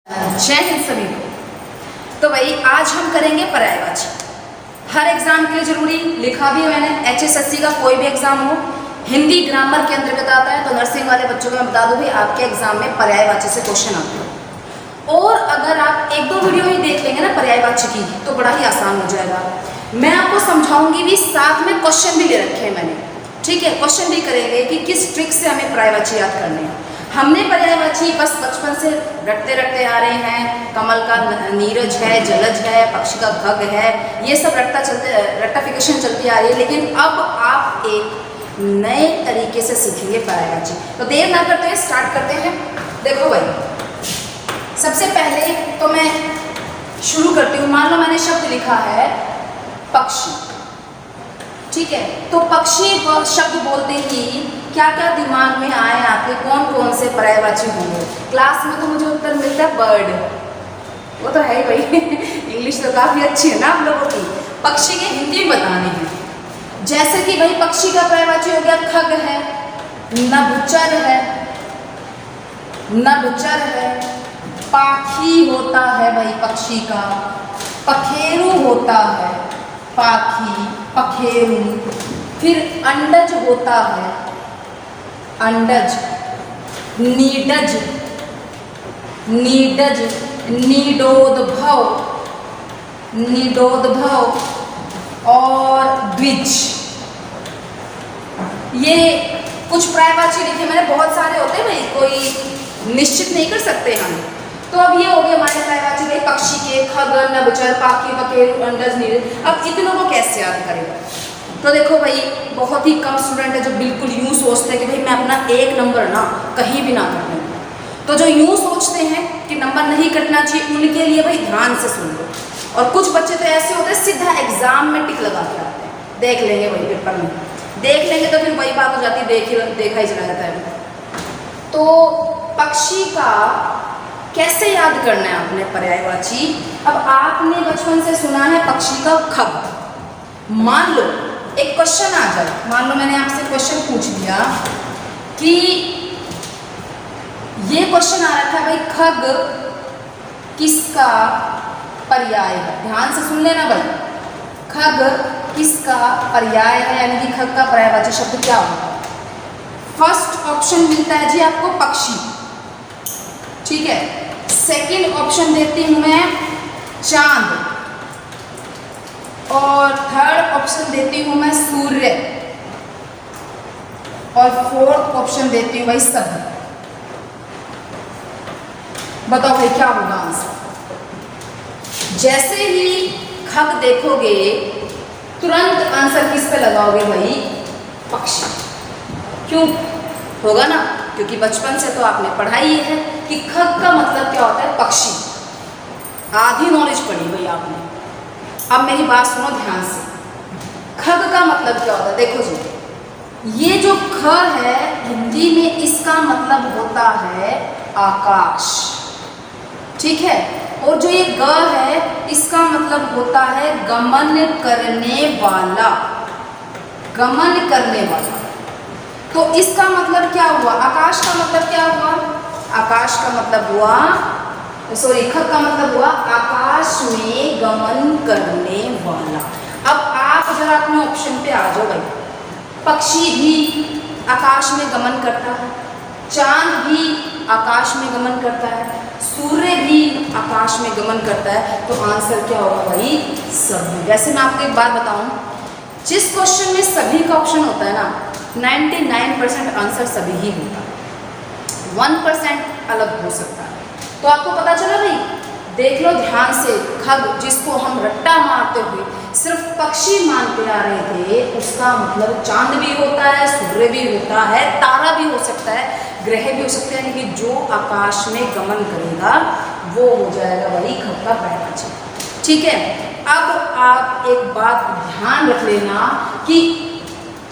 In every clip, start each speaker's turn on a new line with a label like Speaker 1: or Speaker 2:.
Speaker 1: जय हिंद सभी को। तो भाई आज हम करेंगे पर्यायवाची। हर एग्जाम के लिए जरूरी लिखा भी है मैंने, HSSC का कोई भी एग्जाम हो, हिंदी ग्रामर के अंतर्गत आता है। तो नर्सिंग वाले बच्चों को मैं बता दूं भी आपके एग्जाम में पर्यायवाची से क्वेश्चन आते हैं। और अगर आप एक दो वीडियो ही देख लेंगे ना पर्यायवाची की तो बड़ा ही आसान हो जाएगा। मैं आपको समझाऊंगी भी, साथ में क्वेश्चन भी ले रखे हैं मैंने, ठीक है। क्वेश्चन भी करेंगे कि किस ट्रिक से हमें पर्यायवाची याद करनी है। हमने पर्यायवाची बस बचपन से रटते रटते आ रहे हैं। कमल का नीरज है, जलज है, पक्षी का खग है, ये सब रट्टाफिकेशन चलती आ रही है। लेकिन अब आप एक नए तरीके से सीखेंगे पर्यायवाची। तो देर ना करते हैं, स्टार्ट करते हैं। देखो भाई, सबसे पहले तो मैं शुरू करती हूँ। मान लो मैंने शब्द लिखा है पक्षी, ठीक है। तो पक्षी शब्द बोलते ही क्या क्या दिमाग में आए आपके, कौन कौन से पर्यायवाची होंगे। क्लास में तो मुझे उत्तर मिलता है बर्ड, वो तो है ही भाई इंग्लिश तो काफ़ी अच्छी है ना आप लोगों की। पक्षी के हिंदी में बताने हैं। जैसे कि भाई पक्षी का पर्यायवाची हो गया खग है, नभचर है, नभचर है, पाखी होता है भाई पक्षी का, पखेरु होता है, पाखी पखेरु। फिर अंडज होता है, अंडज, नीडज, नीडज, नीडोद्भव, नीडोद्भव और द्विज। ये कुछ पर्यायवाची लिखे मैंने, बहुत सारे होते हैं भाई, कोई निश्चित नहीं कर सकते हम। तो अब ये हो गया हमारे पर्यायवाची भाई पक्षी के, खग, नभचर, पाखी, पखेरु, अंडज, नीडज। अब इतनों को कैसे याद करेगा। तो देखो भाई, बहुत ही कम स्टूडेंट है जो बिल्कुल यूँ सोचते हैं कि भाई मैं अपना एक नंबर ना कहीं भी ना कट लूँ। तो जो यूँ सोचते हैं कि नंबर नहीं कटना चाहिए, उनके लिए भाई ध्यान से सुन लो। और कुछ बच्चे तो ऐसे होते हैं सीधा एग्जाम में टिक लगा के आते हैं, देख लेंगे भाई पेपर में, देख लेंगे तो फिर वही बात हो जाती है, देखा ही चला जाता है। तो पक्षी का कैसे याद करना है आपने पर्यायवाची। अब आपने बचपन से सुना है पक्षी का खग। मान लो एक क्वेश्चन आ जाए, मान लो मैंने आपसे क्वेश्चन पूछ लिया कि ये क्वेश्चन आ रहा था भाई खग किसका पर्याय है। ध्यान से सुन लेना भाई, खग किसका पर्याय है, यानी कि खग का पर्यायवाची शब्द क्या होगा। फर्स्ट ऑप्शन मिलता है जी आपको पक्षी, ठीक है। सेकंड ऑप्शन देती हूं मैं चांद, और थर्ड ऑप्शन देती हूं मैं सूर्य, और फोर्थ ऑप्शन देती हूं भाई सभी। बताओ भाई क्या होगा आंसर। जैसे ही खग देखोगे तुरंत आंसर किस पे लगाओगे भाई, पक्षी। क्यों होगा ना, क्योंकि बचपन से तो आपने पढ़ाई है कि खग का मतलब क्या होता है, पक्षी। आधी नॉलेज पढ़ी भाई आपने। अब मेरी बात सुनो ध्यान से, खग का मतलब क्या होता है। देखो जी, ये जो ख है हिंदी में, इसका मतलब होता है आकाश, ठीक है। और जो ये ग है इसका मतलब होता है गमन करने वाला, गमन करने वाला। तो इसका मतलब क्या हुआ, आकाश का मतलब क्या हुआ, आकाश का मतलब हुआ, सॉरी खग का मतलब हुआ आकाश में गमन करने वाला। अब आप जरा अपने ऑप्शन पे आ जाओ भाई। पक्षी भी आकाश में गमन करता है, चांद भी आकाश में गमन करता है, सूर्य भी आकाश में गमन करता है। तो आंसर क्या होगा भाई, सभी। वैसे मैं आपको एक बात बताऊं, जिस क्वेश्चन में सभी का ऑप्शन होता है ना, 99% आंसर सभी ही होता है, 1% अलग हो सकता है। तो आपको पता चला भाई, देख लो ध्यान से। खग जिसको हम रट्टा मारते हुए सिर्फ पक्षी मानते आ रहे थे, उसका मतलब चांद भी होता है, सूर्य भी होता है, तारा भी हो सकता है, ग्रह भी हो सकते हैं। कि जो आकाश में गमन करेगा वो हो जाएगा भाई खग का पर्यायवाची, ठीक है। अब आप एक बात ध्यान रख लेना कि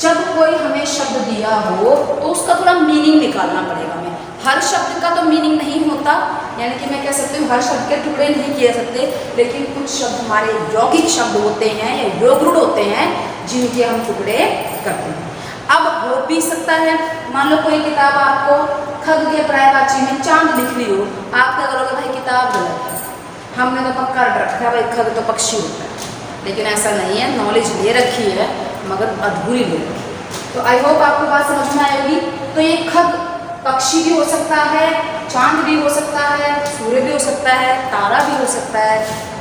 Speaker 1: जब कोई हमें शब्द दिया हो तो उसका पूरा मीनिंग निकालना पड़ेगा हमें। हर शब्द का तो मीनिंग नहीं होता, यानी कि मैं कह सकती हूँ हर शब्द के टुकड़े नहीं किए सकते, लेकिन कुछ शब्द हमारे यौगिक शब्द होते हैं या योगरूढ़ होते हैं जिनके हम टुकड़े करते हैं। अब हो भी सकता है, मान लो कोई किताब आपको खग के पर्यायवाची में चांद मत लिख रही हो, आप क्या करोगे भाई किताब गलत है, हमने तो पक्का रखा है भाई खग तो पक्षी होता है, लेकिन ऐसा नहीं है, नॉलेज ले रखी है मगर अधूरी ले रखी है। तो आई होप आपको बात समझ में आएगी। तो ये खग पक्षी भी हो सकता है, चांद भी हो सकता है, सूर्य भी हो सकता है, तारा भी हो सकता है,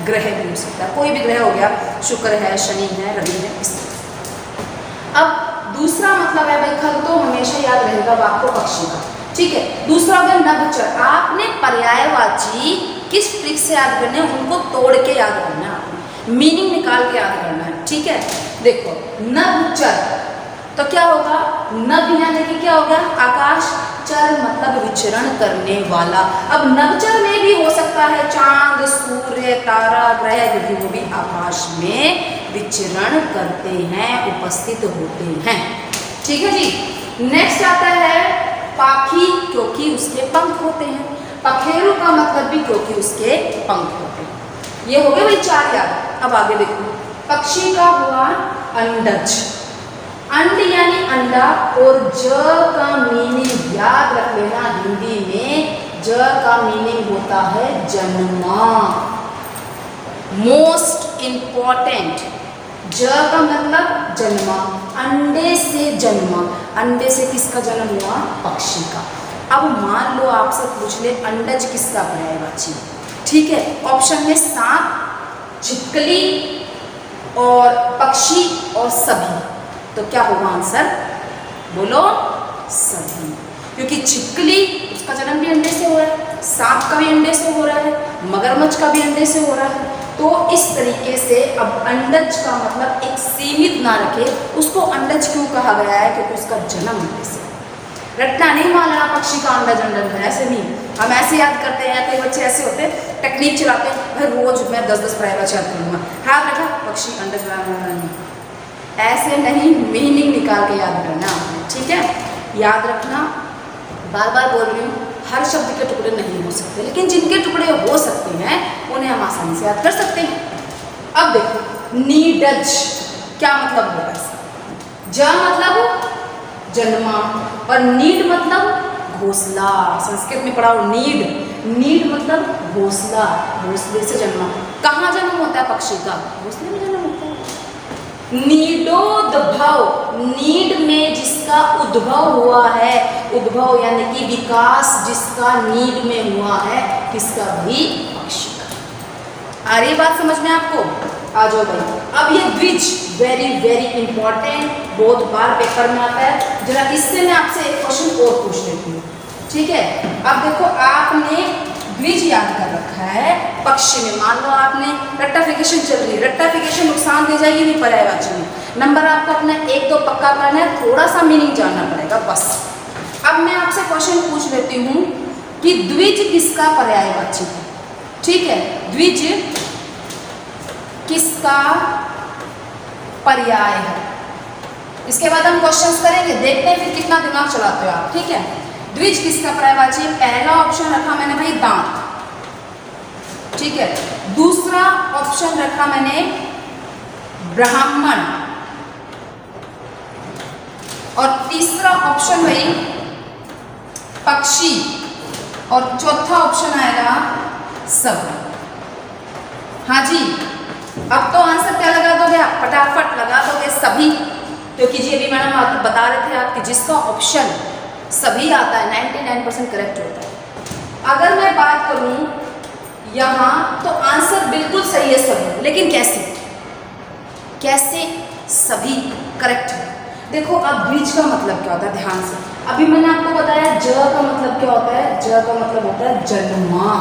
Speaker 1: ग्रह भी हो सकता है, कोई भी ग्रह हो गया, शुक्र है, शनि है, रवि है, इस तरह। अब दूसरा मतलब है भाई खग तो हमेशा याद रहेगा आपको पक्षी का, ठीक है। दूसरा हो गया नभचर। आपने पर्यायवाची किस ट्रिक से याद करने हैं, उनको तोड़ के याद करना है, आपने मीनिंग निकाल के याद करना है, ठीक है। देखो नभचर तो क्या होगा, नभ यानी कि क्या हो गया आकाश, चर मतलब विचरण करने वाला। अब नभचर में भी हो सकता है चांद, सूर्य, तारा, ग्रह, क्योंकि वो भी आकाश में विचरण करते हैं, उपस्थित होते हैं, ठीक है जी। नेक्स्ट आता है पाखी, क्योंकि उसके पंख होते हैं। पखेरु का मतलब भी क्योंकि उसके पंख होते हैं। ये हो गए भाई 4 याद। अब आगे देखो, पक्षी का हुआ अंडज, अंड यानी अंडा, और ज का मीनिंग याद रख लेना, हिंदी में ज का मीनिंग होता है जन्मा, मोस्ट इंपॉर्टेंट। ज का मतलब जन्मा, अंडे से जन्मा, अंडे से किसका जन्म हुआ, पक्षी का। अब मान लो आपसे पूछ ले अंडज किसका पर्यायवाची, ठीक है। ऑप्शन में सांप, छिपकली और पक्षी और सभी, तो क्या होगा आंसर, बोलो सभी, क्योंकि छिपकली उसका जन्म भी अंडे से हो रहा है, सांप का भी अंडे से हो रहा है, मगरमच्छ का भी अंडे से हो रहा है। तो इस तरीके से अब अंडज का मतलब एक सीमित ना रखे, उसको अंडज क्यों कहा गया है, क्योंकि उसका जन्म अंडे से। रटना नहीं मानना पक्षी का अंडज अंडज है, ऐसे नहीं, हम ऐसे याद करते हैं। कई बच्चे ऐसे होते हैं टेक्निक चलाते हैं, भाई रोज मैं 10-10 पर्यायवाची याद करूंगा, हाथ रखा पक्षी अंडज, ऐसे नहीं, मीनिंग निकाल के याद करना आपने, ठीक है। याद रखना, बार बार बोल रही हूँ, हर शब्द के टुकड़े नहीं हो सकते, लेकिन जिनके टुकड़े हो सकते हैं उन्हें हम आसानी से याद कर सकते हैं। अब देखो नीडज क्या मतलब होगा इसका, ज मतलब जन्मा और नीड मतलब घोंसला। संस्कृत में पढ़ा हो नीड, नीड मतलब घोंसला, घोंसले से जन्मा। कहाँ जन्म होता है पक्षी का, घोंसले में जन्म होता है। नीडोद्भव, नीड में जिसका उद्भव हुआ है, उद्भव यानी कि विकास जिसका नीड में हुआ है, किसका भी, पक्षी का। आ रही बात समझ में आपको, आ जाओ भाई। अब ये द्विज वेरी वेरी इंपॉर्टेंट, बहुत बार पेपर में आता है, जरा इससे मैं आपसे एक क्वेश्चन और पूछ लेती हूँ, ठीक है। अब देखो आपने द्विज याद कर रखा है पक्षी में, मान लो आपने रट्टाफिकेशन चल रही है, रट्टाफिकेशन नुकसान दे जाएगी नहीं पर्यायवाची में, नंबर आपको अपना 1-2 पक्का करना है, थोड़ा सा मीनिंग जानना पड़ेगा बस। अब मैं आपसे क्वेश्चन पूछ लेती हूँ कि द्विज किसका पर्यायवाची है, ठीक है। द्विज किसका पर्याय है, इसके बाद हम क्वेश्चंस करेंगे, देखते हैं फिर कितना दिमाग चलाते हो आप, ठीक है। द्विज किसका पर्यायवाची, पहला ऑप्शन रखा मैंने भाई दांत, ठीक है। दूसरा ऑप्शन रखा मैंने ब्राह्मण, और तीसरा ऑप्शन भाई पक्षी, और चौथा ऑप्शन आएगा सब। हाँ जी, अब तो आंसर क्या लगा दोगे आप, फटाफट लगा दोगे सभी, क्योंकि जी अभी मैडम बता रहे थे आपकी जिसका ऑप्शन सभी आता है 99% करेक्ट होता है। अगर मैं बात करूं यहाँ तो आंसर बिल्कुल सही है सभी, लेकिन कैसे, कैसे सभी करेक्ट है। देखो अब द्विज का मतलब क्या होता है, ध्यान से, अभी मैंने आपको बताया ज का मतलब क्या होता है, ज का मतलब होता है जन्मा,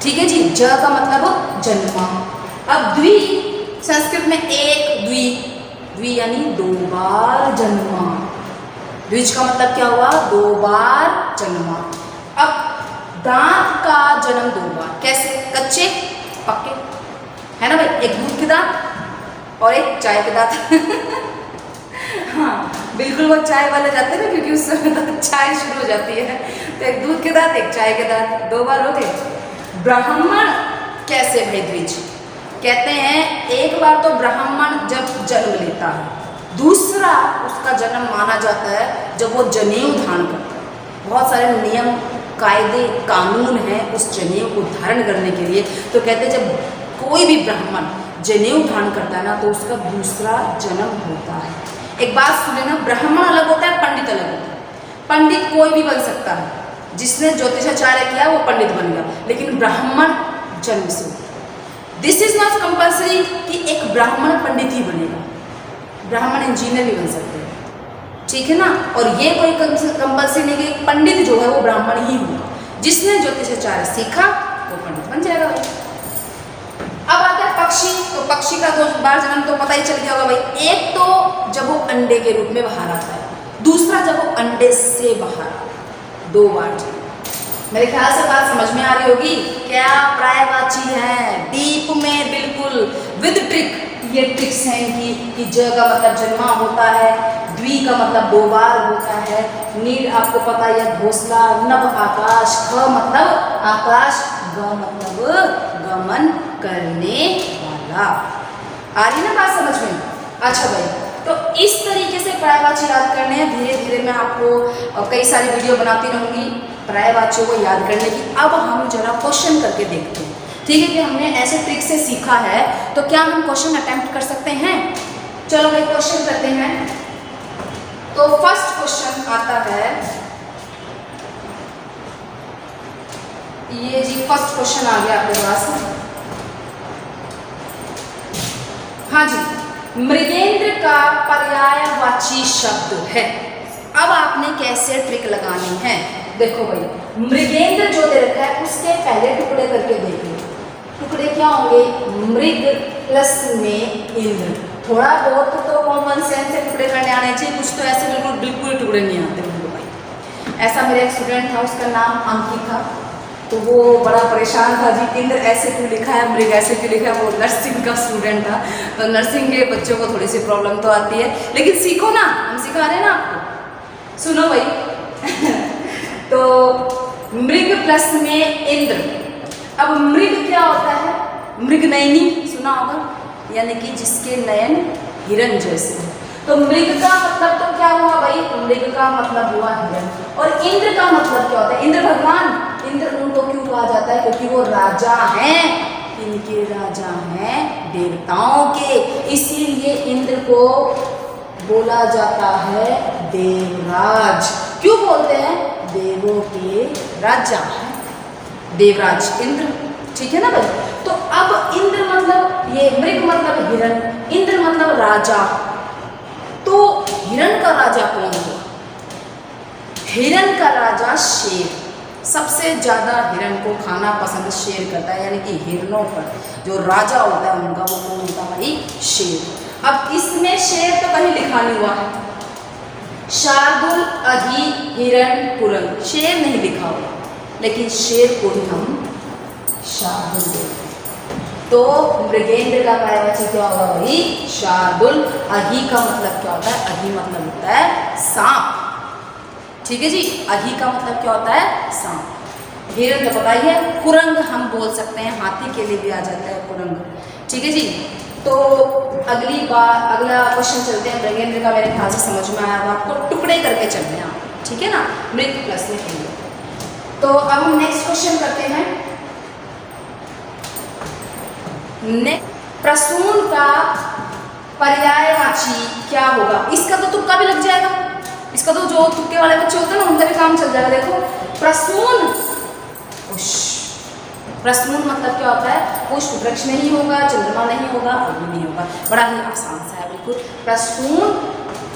Speaker 1: ठीक है जी, ज का मतलब जन्मा। अब द्वि संस्कृत में एक, द्वि, द्वि यानी 2 बार जन्मा, द्विज का मतलब क्या हुआ, 2 बार जन्मा। अब दांत का जन्म 2 बार, कैसे, कच्चे पक्के, है ना भाई, एक दूध के दांत और एक चाय के दांत हाँ बिल्कुल, वो चाय वाले जाते हैं ना, क्योंकि उस समय चाय शुरू हो जाती है, तो एक दूध के दांत एक चाय के दांत, 2 बार हो गए। ब्राह्मण कैसे भाई द्विज, कहते हैं एक बार तो ब्राह्मण जब जन्म लेता है, दूसरा उसका जन्म माना जाता है जब वो जनेऊ धारण करता है। बहुत सारे नियम कायदे कानून हैं उस जनेऊ को धारण करने के लिए। तो कहते हैं जब कोई भी ब्राह्मण जनेऊ धारण करता है ना तो उसका दूसरा जन्म होता है। एक बात सुने ना, ब्राह्मण अलग होता है, पंडित अलग होता है। पंडित कोई भी बन सकता है, जिसने ज्योतिषाचार्य किया वो पंडित बन गया, लेकिन ब्राह्मण जन्म से। दिस इज नॉट कंपल्सरी कि एक ब्राह्मण पंडित ही बनेगा, ब्राह्मण इंजीनियर भी बन सकते हैं, ठीक है ना। और ये कोई कंपल्सरी नहीं कि एक पंडित जो है वो ब्राह्मण ही होगा, जिसने ज्योतिषाचार्य सीखा वो पंडित बन जाएगा भाई। अब आता है पक्षी। तो पक्षी का 2 बार जन्म तो पता ही चल गया होगा भाई। एक तो जब वो अंडे के रूप में बाहर आता है, दूसरा जब वो अंडे से बाहर आता है, 2 बार जन्म। मेरे ख्याल से बात समझ में आ रही होगी। क्या पर्यायवाची है, डीप में बिल्कुल विद ट्रिक। ये ट्रिक्स हैं कि ज का मतलब जन्मा होता है, द्वि का मतलब 2 बार होता है, नील आपको पता है घोंसला, नभ आकाश, ख मतलब आकाश, ग मतलब गमन करने वाला। आ रही ना बात समझ में? अच्छा भाई, तो इस तरीके से पर्यायवाची याद करने हैं। धीरे धीरे मैं आपको कई सारी वीडियो बनाती रहूंगी पर्यायवाचियों को याद करने की। अब हम जरा क्वेश्चन करके देखते हैं, ठीक है। कि हमने ऐसे ट्रिक से सीखा है तो क्या हम क्वेश्चन अटेम्प्ट कर सकते हैं? चलो भाई क्वेश्चन करते हैं। तो फर्स्ट क्वेश्चन आता है, ये जी फर्स्ट क्वेश्चन आ गया आपके पास। हाँ जी, मृगेंद्र का पर्यायवाची शब्द है। अब आपने कैसे ट्रिक लगानी है? देखो भाई, मृगेंद्र जो दे रखा है उसके पहले टुकड़े करके देखिए। टुकड़े क्या होंगे? मृग प्लस में इंद्र। थोड़ा बहुत तो कॉमन सेंस से टुकड़े करने आने चाहिए, कुछ तो ऐसे बिल्कुल टुकड़े नहीं आते मुझे भाई। ऐसा मेरा एक स्टूडेंट था, उसका नाम अंकित था, तो वो बड़ा परेशान था जी, इंद्र ऐसे क्यों लिखा है, मृग ऐसे क्यों लिखा है। वो नर्सिंग का स्टूडेंट था, तो नर्सिंग के बच्चों को थोड़ी सी प्रॉब्लम तो आती है, लेकिन सीखो ना, हम सिखा रहे हैं ना आपको, सुनो भाई। तो मृग प्लस में इंद्र। अब मृग क्या होता है? मृगनयनी सुना होगा, यानी कि जिसके नयन हिरण जैसे हैं। तो मृग का मतलब तो क्या हुआ भाई? मृग का मतलब हुआ हिरण। और इंद्र का मतलब क्या होता है? इंद्र भगवान। इंद्र उनको क्यों कहा जाता है? क्योंकि वो राजा हैं, इनके राजा हैं देवताओं के, इसीलिए इंद्र को बोला जाता है देवराज। क्यों बोलते हैं? देवों के राजा हैं देवराज इंद्र, ठीक है ना भाई। तो अब इंद्र मतलब, ये मृग मतलब हिरण, इंद्र मतलब राजा। तो हिरण का राजा कौन हुआ? हिरण का राजा शेर। सबसे ज्यादा हिरण को खाना पसंद शेर करता है, यानी कि हिरणों पर जो राजा होता है उनका वो कौन होता है भाई? शेर। अब इसमें शेर तो कहीं लिखा नहीं हुआ है, शार्दुल, अहि, हिरण, कुरंग, शेर नहीं लिखा हुआ, लेकिन शेर को ही हम शार्दुल बोलते हैं। तो मृगेंद्र का पर्यायवाची क्या होगा भाई? शार्दुल। अहि का मतलब क्या होता है? अहि मतलब होता है सांप, ठीक है जी। अहि का मतलब क्या होता है? सांप। हिरण तो पता ही है। कुरंग हम बोल सकते हैं, हाथी के लिए भी आ जाता है कुरंग, ठीक है जी। तो अगली बार अगला क्वेश्चन चलते हैं। मृगेंद्र का मेरे ख्याल से समझ में आया, आपको टुकड़े करके चलते हैं, ठीक है ना, मृग प्लस में इंद्र। तो अब हम नेक्स्ट क्वेश्चन करते हैं। प्रसून का पर्यायवाची क्या होगा? इसका तो तुक्का भी लग जाएगा, इसका तो जो तुक्के वाले बच्चे होते हैं ना उनका भी काम चल जाएगा। देखो, प्रसून, प्रसून मतलब क्या होता है? पुष्प वृक्ष नहीं होगा, चंद्रमा नहीं होगा, अग्नि नहीं होगा। बड़ा ही आसान सा है बिल्कुल। प्रसून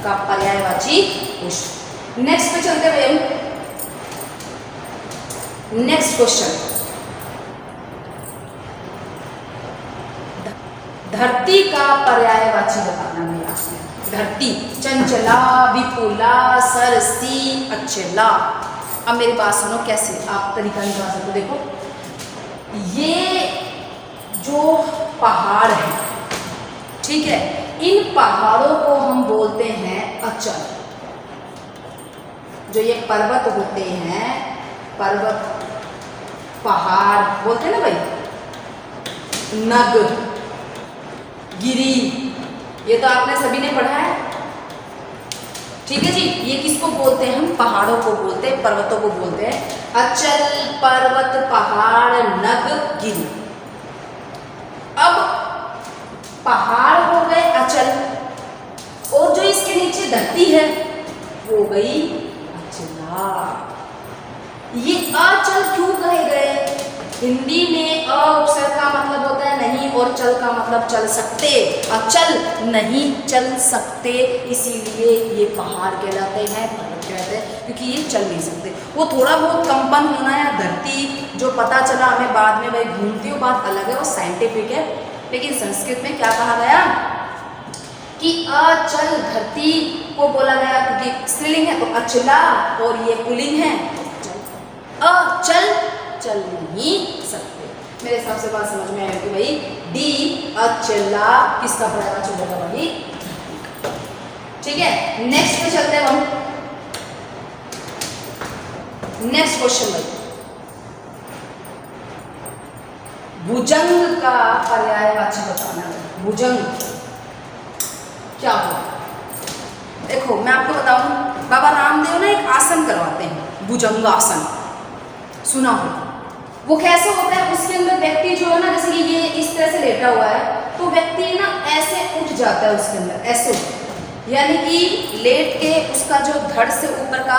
Speaker 1: का पर्यायवाची पुष्प। नेक्स्ट पे चलते हुए नेक्स्ट क्वेश्चन, धरती का पर्यायवाची बताना है आपने। धरती, चंचला, विपुला, सरसी, अचला। अब मेरी बात सुनो, कैसे आप तरीका निकाल सकते हो। देखो, ये जो पहाड़ है, ठीक है, इन पहाड़ों को हम बोलते हैं अचल। जो ये पर्वत होते हैं, पर्वत पहाड़ बोलते हैं ना भाई, नग, गिरी, ये तो आपने सभी ने पढ़ा है, ठीक है जी। ये किसको बोलते हैं? हम पहाड़ों को बोलते हैं, पर्वतों को बोलते हैं। अचल पर्वत पहाड़ नद गिरी। अब पहाड़ हो गए अचल, और जो इसके नीचे धरती है वो गई अचला। ये अचल क्यों कहे गए? हिंदी में अ उपसर्ग का मतलब होता है नहीं, और चल का मतलब चल सकते। अचल नहीं चल सकते, इसीलिए ये पहाड़ कहलाते हैं, पर्वत कहते हैं, क्योंकि ये चल नहीं सकते। वो थोड़ा बहुत कंपन होना या धरती जो पता चला हमें बाद में, भाई घूमती हो बात अलग है, वो साइंटिफिक है। लेकिन संस्कृत में क्या कहा गया कि अचल धरती को बोला गया, क्योंकि स्त्रीलिंग है तो अचला, और ये पुल्लिंग है तो अचल। अचल चल नहीं सकते। मेरे हिसाब से बात समझ में आएगी भाई। डी अचला किसका पर्यायवाची होगा भाई? ठीक है, नेक्स्ट पे चलते हैं हम। नेक्स्ट क्वेश्चन भाई, भुजंग का पर्यायवाची बताना है। भुजंग क्या होगा? देखो मैं आपको बताऊं, बाबा रामदेव ना एक आसन करवाते हैं, भुजंगासन, सुना हो? वो कैसे होता है? उसके अंदर व्यक्ति जो है ना, जैसे कि ये इस तरह से लेटा हुआ है, तो व्यक्ति ना ऐसे उठ जाता है उसके अंदर, ऐसे, यानी कि लेट के उसका जो धड़ से ऊपर का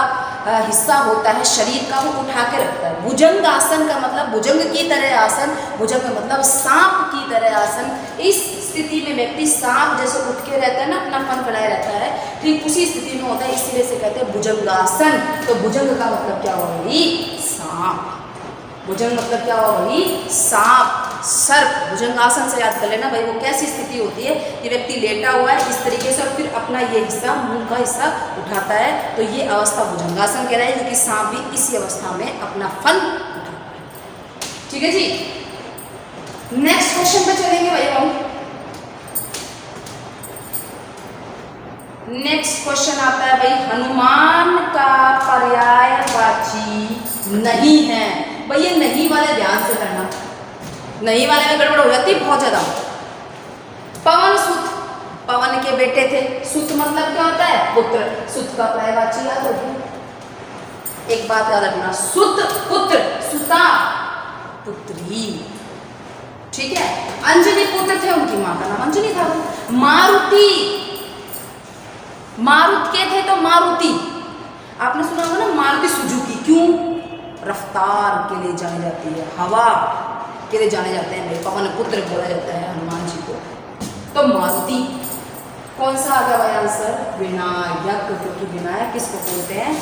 Speaker 1: हिस्सा होता है शरीर का, वो उठा के रखता है। भुजंग आसन का मतलब भुजंग की तरह आसन, भुजंग का मतलब सांप की तरह आसन। इस स्थिति में व्यक्ति सांप जैसे उठ के रहता है ना, अपना फन बनाए रहता है, ठीक उसी स्थिति में होता है, इसीलिए से कहते हैं भुजंगासन। तो भुजंग का मतलब क्या हुआ भाई? सांप। भुजंग मतलब क्या हुआ भाई? सांप, सर्प। भुजंगासन से याद कर लेना भाई, वो कैसी स्थिति होती है कि व्यक्ति लेटा हुआ है इस तरीके से, और फिर अपना ये हिस्सा, मुंह का हिस्सा उठाता है, तो ये अवस्था भुजंगासन कह रहा है, क्योंकि सांप भी इसी अवस्था में अपना फन उठाता है। ठीक है जी। नेक्स्ट क्वेश्चन पे चलेंगे भाई हम। नेक्स्ट क्वेश्चन आता है भाई, हनुमान का पर्यायवाची नहीं है। भाई ये नहीं वाले ध्यान से करना, नहीं वाले में गड़बड़ हो जाती है बहुत ज्यादा। पवन सुत, पवन के बेटे थे। सुत मतलब क्या होता है? पुत्र। सुत का पर्यायवाची याद होगी। एक बात याद रखना, सुत पुत्र, सुता पुत्री। ठीक है। अंजनी पुत्र थे, उनकी मां का नाम अंजनी था। मारुति, मारुत के थे तो मारुति। आपने सुना होगा ना मारुति सुजुकी, क्यों? रफ्तार के लिए जानी जाती है, हवा के लिए जाने जाते हैं भाई, पवन पुत्र बोला जाता है हनुमान जी को। तो मारुति कौन सा आ गया भाई आंसर? विनायक, क्योंकि विनायक किसको बोलते हैं?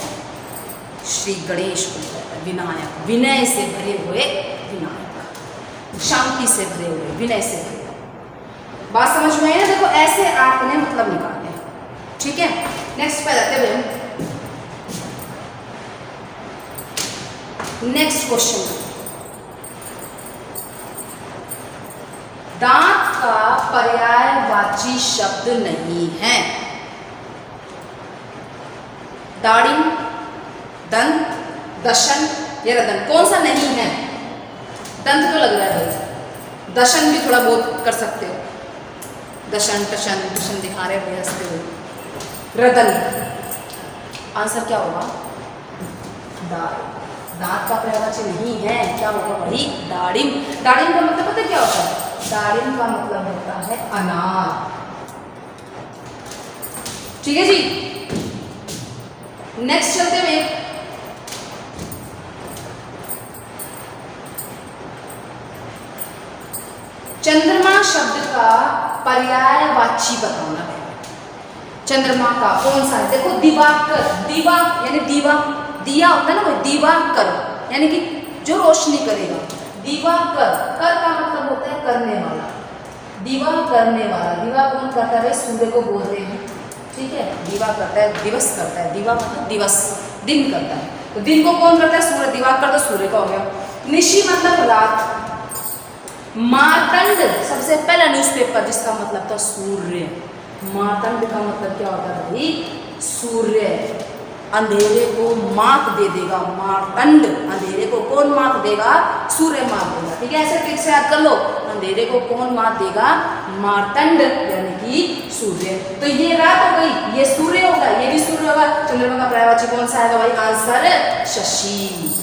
Speaker 1: श्री गणेश को बोलते हैं विनायक। विनय से भरे हुए विनायक, शांति से भरे हुए, विनय से भरे हुए। बात समझ में आई ना? देखो ऐसे आपने मतलब निकालने। ठीक है, नेक्स्ट पे जाते हैं। नेक्स्ट क्वेश्चन, दांत का पर्यायवाची शब्द नहीं है। दाढ़ी, दंत, दशन या रदन, कौन सा नहीं है? दंत तो लग रहा है भाई, दशन भी थोड़ा बहुत कर सकते हो, दशन टशन, दशन दिखा रहे भाई हंसते हुए। रदन, आंसर क्या होगा? दाढ़। दांत का पर्यायवाची नहीं है, क्या होगा भाई? दाढ़िम। दाढ़िम का मतलब पता क्या होता है? दाढ़िम का मतलब होता है अनार। ठीक है जी। नेक्स्ट चलते हुए, चंद्रमा शब्द का पर्यायवाची बताना है। चंद्रमा का कौन सा है? देखो दिवाकर, दिवा यानी दीवा, दिया होता है ना भाई, दिवाकर यानी कि जो रोशनी करेगा। दिवाकर, कर का मतलब होता है करने वाला, दिवा करने वाला। दिवा कौन करता है भाई? सूर्य को बोलते हैं। ठीक है, दिवा करता है, दिवस करता है, दिवा मतलब दिवस, दिन करता है। तो दिन को कौन करता है? सूर्य। दिवाकर तो सूर्य का हो गया। निशी मतलब रात। मार्तंड सबसे पहला न्यूज़पेपर जिसका मतलब था सूर्य। मार्तंड का मतलब क्या होता है भाई? सूर्य। अंधेरे को मात दे देगा, मार्तंड। अंधेरे को कौन मात देगा? सूर्य मात देगा। ठीक है, ऐसे ट्रिक से याद कर लो। अंधेरे को कौन मात देगा? मार्तंड यानी कि वही सूर्य। तो ये रात हो गई, ये सूर्य होगा, ये भी सूर्य होगा। चंद्रमा का पर्यायवाची कौन सा आएगा भाई? आंसर शशि।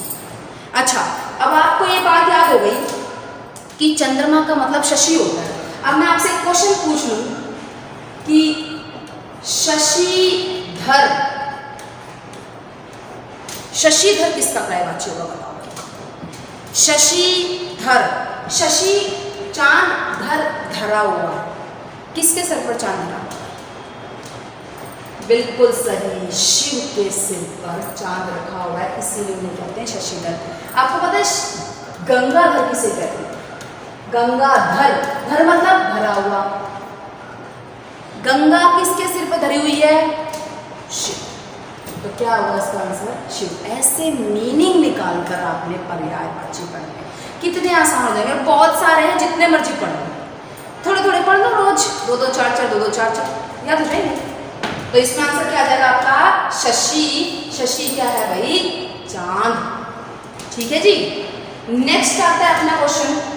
Speaker 1: अच्छा, अब आपको ये बात याद हो गई कि चंद्रमा का मतलब शशि होता है। अब मैं आपसे एक क्वेश्चन पूछ लूं कि शशिधर, शशिधर किसका पर्यायवाची होगा बताओ? शशिधर, शशि चांद, धर धरा हुआ, किसके सर पर चांद धरा? बिल्कुल सही, शिव के सिर पर चांद रखा हुआ है, इसीलिए उन्हें कहते हैं शशिधर। आपको पता है गंगाधर किसे कहते हैं? गंगाधर, धर मतलब भरा हुआ। गंगा किसके सिर पर धरी हुई है? शिव। तो क्या होगा इसका आंसर? शिव। ऐसे मीनिंग निकाल कर आपने पर्यायवाची पढ़ने, कितने आसान हो जाएंगे। बहुत सारे हैं, जितने मर्जी पढ़ लो, थोड़े थोड़े पढ़ लो रोज, 2-2 4-4 2-2 4-4 याद हो जाएंगे। तो इसमें आंसर क्या आ जाएगा आपका? शशि। शशि क्या है भाई? चांद। ठीक है जी। नेक्स्ट आता है अपना क्वेश्चन।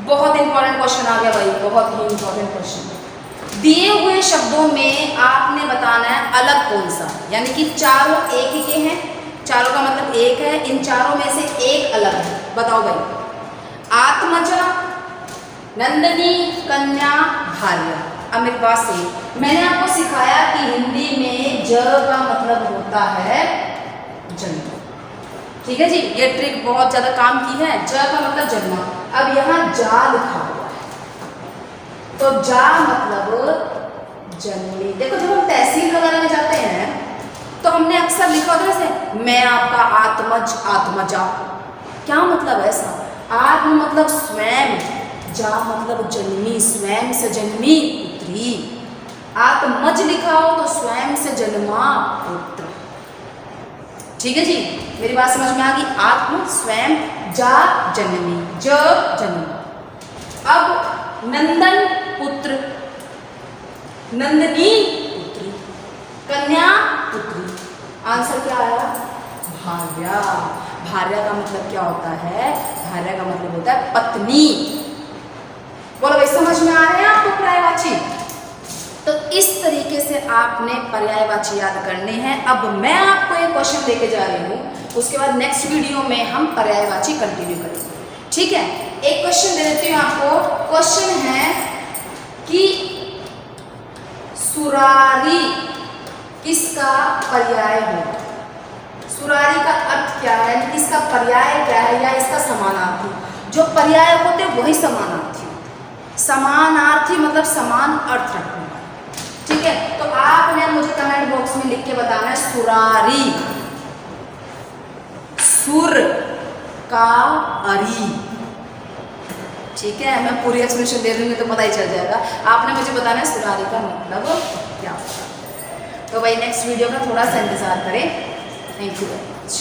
Speaker 1: बहुत इंपॉर्टेंट क्वेश्चन आ गया भाई, बहुत ही इंपॉर्टेंट क्वेश्चन। दिए हुए शब्दों में आपने बताना है अलग कौन सा, यानी कि चारों एक ही के हैं, चारों का मतलब एक है, इन चारों में से एक अलग है। बताओ भाई। आत्मजा, नंदनी, कन्या, भार्या। अब मेरी बात सुनिए, मैंने आपको सिखाया कि हिंदी में ज का मतलब होता है जन्म। ठीक है जी, ये ट्रिक बहुत ज्यादा काम की है। ज का मतलब जन्म। अब यहाँ जा लिखा हुआ है, तो जा मतलब जन्मी। देखो जब हम तहसील वगैरह में जाते हैं तो हमने अक्सर लिखा होता है जैसे मैं आपका आत्मज, आत्मजा। क्या मतलब है ऐसा? आत्म मतलब स्वयं, जा मतलब जन्मी, स्वयं से जन्मी पुत्री। आत्मज लिखा हो तो स्वयं से जन्मा पुत्र। ठीक है जी, मेरी बात समझ में आ गई? आत्म, स्वयं, जा जननी, ज जन्म। अब नंदन पुत्र, नंदनी पुत्री, कन्या पुत्री। आंसर क्या आया? भार्या। भार्या का मतलब क्या होता है? भार्या का मतलब होता है पत्नी। बोलो भाई, समझ में आ रहे हैं आपको पर्यायवाची? तो इस तरीके से आपने पर्यायवाची याद करने हैं। अब मैं आपको एक क्वेश्चन लेके जा रही हूँ, उसके बाद नेक्स्ट वीडियो में हम पर्यायवाची कंटिन्यू करेंगे। ठीक है, एक क्वेश्चन दे देती हूँ आपको। क्वेश्चन है कि सुरारी किसका पर्याय होगा? सुरारी का अर्थ क्या है, इसका पर्याय क्या है, या इसका समानार्थी? जो पर्याय होते वही समानार्थी। समानार्थी मतलब समान अर्थ रखने वाला। ठीक है, तो आपने मुझे कमेंट बॉक्स में लिख के बताना है सुरारी, सुर का अरी। ठीक है, मैं पूरी एक्सप्लेनेशन दे दूंगी तो पता ही चल जाएगा। आपने मुझे बताना है सुरारी का मतलब क्या होता है। तो भाई नेक्स्ट वीडियो का थोड़ा सा इंतजार करें। Thank you very much.